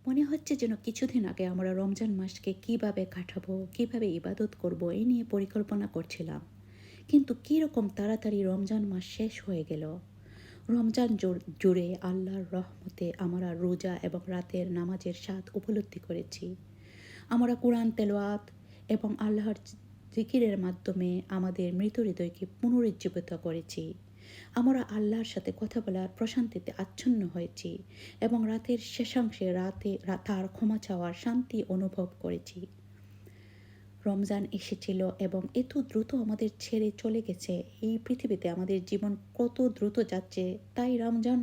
মনে হচ্ছে যেন কিছুদিন আগে আমরা রমজান মাসকে কিভাবে কাটাবো, কিভাবে ইবাদত করব এই নিয়ে পরিকল্পনা করছিলাম। কিন্তু কীরকম তাড়াতাড়ি রমজান মাস শেষ হয়ে গেল। রমজান জুড়ে আল্লাহর রহমতে আমরা রোজা এবং রাতের নামাজের স্বাদ উপলব্ধি করেছি। আমরা কোরআন তেলাওয়াত এবং আল্লাহর জিকিরের মাধ্যমে আমাদের মৃত হৃদয়কে পুনরুজ্জীবিত করেছি। আমরা আল্লাহর সাথে কথা বলার প্রশান্তিতে আচ্ছন্ন হয়েছি এবং রাতের শেষাংশে তার ক্ষমা চাওয়ার শান্তি অনুভব করেছি। রমজান এসেছিল এবং এত দ্রুত আমাদের ছেড়ে চলে গেছে। এই পৃথিবীতে আমাদের জীবন কত দ্রুত যাচ্ছে, তাই রমজান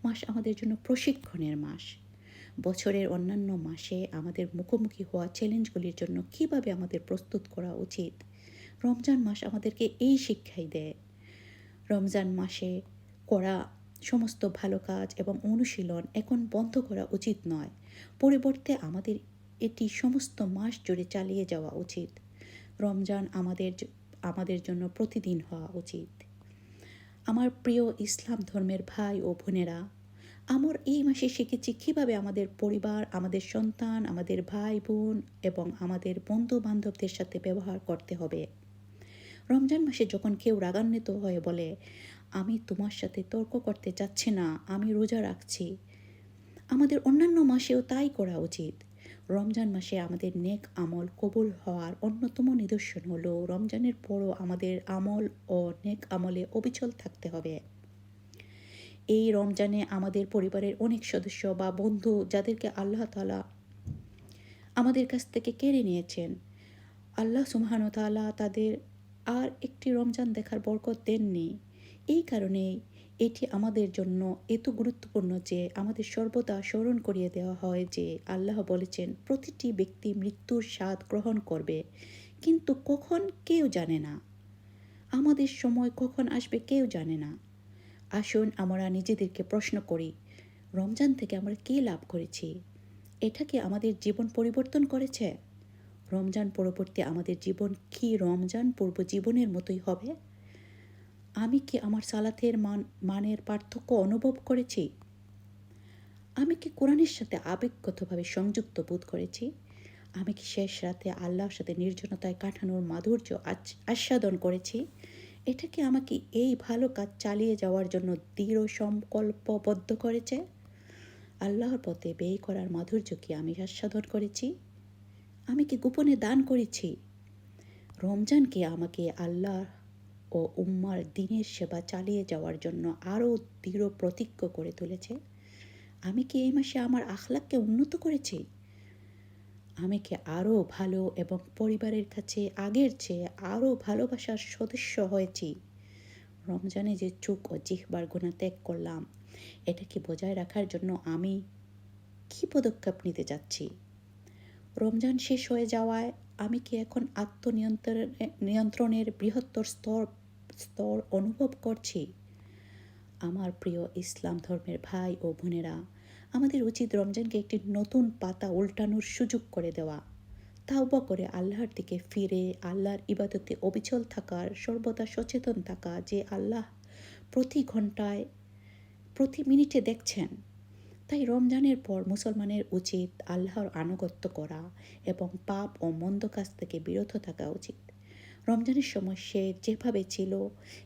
মাস আমাদের জন্য প্রশিক্ষণের মাস। বছরের অন্যান্য মাসে আমাদের মুখোমুখি হওয়া চ্যালেঞ্জগুলির জন্য কিভাবে আমাদের প্রস্তুত করা উচিত, রমজান মাস আমাদেরকে এই শিক্ষাই দেয়। রমজান মাসে করা সমস্ত ভালো কাজ এবং অনুশীলন এখন বন্ধ করা উচিত নয়। পরিবর্তে আমাদের এটি সমস্ত মাস জুড়ে চালিয়ে যাওয়া উচিত। রমজান আমাদের জন্য প্রতিদিন হওয়া উচিত। আমার প্রিয় ইসলাম ধর্মের ভাই ও বোনেরা, আমরা এই মাসে শিখেছি কীভাবে আমাদের পরিবার, আমাদের সন্তান, আমাদের ভাই বোন এবং আমাদের বন্ধু বান্ধবদের সাথে ব্যবহার করতে হবে। রমজান মাসে যখন কেউ রাগান্বিত হয়ে বলে, আমি তোমার সাথে তর্ক করতে চাচ্ছি না, আমি রোজা রাখছি, আমাদের অন্যান্য মাসেও তাই করা উচিত। রমজান মাসে আমাদের নেক আমল কবুল হওয়ার অন্যতম নিদর্শন হলো রমজানের পরও আমাদের আমল ও নেক আমলে অবিচল থাকতে হবে। এই রমজানে আমাদের পরিবারের অনেক সদস্য বা বন্ধু যাদেরকে আল্লাহ তাআলা আমাদের কাছ থেকে কেড়ে নিয়েছেন, আল্লাহ সুবহানাহু ওয়া তাআলা তাদের আর একটি রমজান দেখার বরকত দেননি। এই কারণেই এটি আমাদের জন্য এত গুরুত্বপূর্ণ যে আমাদের সর্বদা স্মরণ করিয়ে দেওয়া হয় যে আল্লাহ বলেছেন প্রতিটি ব্যক্তি মৃত্যুর স্বাদ গ্রহণ করবে, কিন্তু কখন কেউ জানে না। আমাদের সময় কখন আসবে কেউ জানে না। আসুন আমরা নিজেদেরকে প্রশ্ন করি, রমজান থেকে আমরা কী লাভ করেছি? এটা কি আমাদের জীবন পরিবর্তন করেছে? রমজান পরবর্তী আমাদের জীবন কি রমজান পূর্ব জীবনের মতোই হবে? আমি কি আমার সালাতের মানের পার্থক্য অনুভব করেছি? আমি কি কোরআনের সাথে আবেগগতভাবে সংযুক্ত বোধ করেছি? আমি কি শেষ রাতে আল্লাহর সাথে নির্জনতায় কাটানোর মাধুর্য আস্বাদন করেছি? এটা কি আমাকে এই ভালো কাজ চালিয়ে যাওয়ার জন্য দৃঢ় সংকল্পবদ্ধ করেছে? আল্লাহর পথে ব্যয় করার মাধুর্য কি আমি আস্বাদন করেছি? আমি কি গোপনে দান করেছি? রমজান কি আমাকে আল্লাহ ও উম্মার দ্বীনের সেবা চালিয়ে যাওয়ার জন্য আরও দৃঢ় প্রতিজ্ঞ করে তুলেছে? আমি কি এই মাসে আমার আখলাককে উন্নত করেছি? আমি কি আরও ভালো এবং পরিবারের কাছে আগের চেয়ে আরও ভালোবাসার সদস্য হয়েছি? রমজানে যে চোখ ও জিহ্বার গুনাহ ত্যাগ করলাম, এটা কি বজায় রাখার জন্য আমি কী পদক্ষেপ নিতে যাচ্ছি? রমজান শেষ হয়ে যাওয়ায় আমি কি এখন নিয়ন্ত্রণের বৃহত্তর স্তর অনুভব করছি? আমার প্রিয় ইসলাম ধর্মের ভাই ও বোনেরা, আমাদের উচিত রমজানকে একটি নতুন পাতা উল্টানোর সুযোগ করে দেওয়া। তাওবা করে আল্লাহর দিকে ফিরে আল্লাহর ইবাদতে অবিচল থাকার, সর্বদা সচেতন থাকা যে আল্লাহ প্রতি ঘন্টায় প্রতি মিনিটে দেখছেন। তাই রমজানের পর মুসলমানের উচিত আল্লাহর আনুগত্য করা এবং পাপ ও মন্দ কাজ থেকে বিরত থাকা উচিত। রমজানের সময় সে যেভাবে ছিল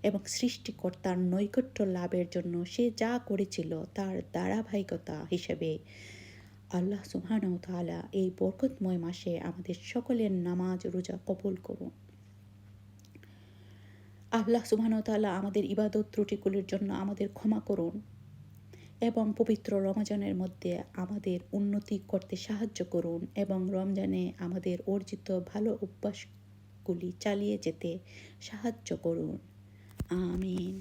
এবং সৃষ্টিকর্তার নৈকট্য লাভের জন্য সে যা করেছিল তার ধারাবাহিকতা হিসেবে আল্লাহ সুবহানাহু ওয়া তাআলা এই বরকতময় মাসে আমাদের সকলের নামাজ রোজা কবুল করুন। আল্লাহ সুবহানাহু ওয়া তাআলা আমাদের ইবাদত ত্রুটিগুলির জন্য আমাদের ক্ষমা করুন এবং পবিত্র রমজানের মধ্যে আমাদের উন্নতি করতে সাহায্য করুন এবং রমজানে আমাদের অর্জিত ভালো অভ্যাসগুলি চালিয়ে যেতে সাহায্য করুন। আমিন।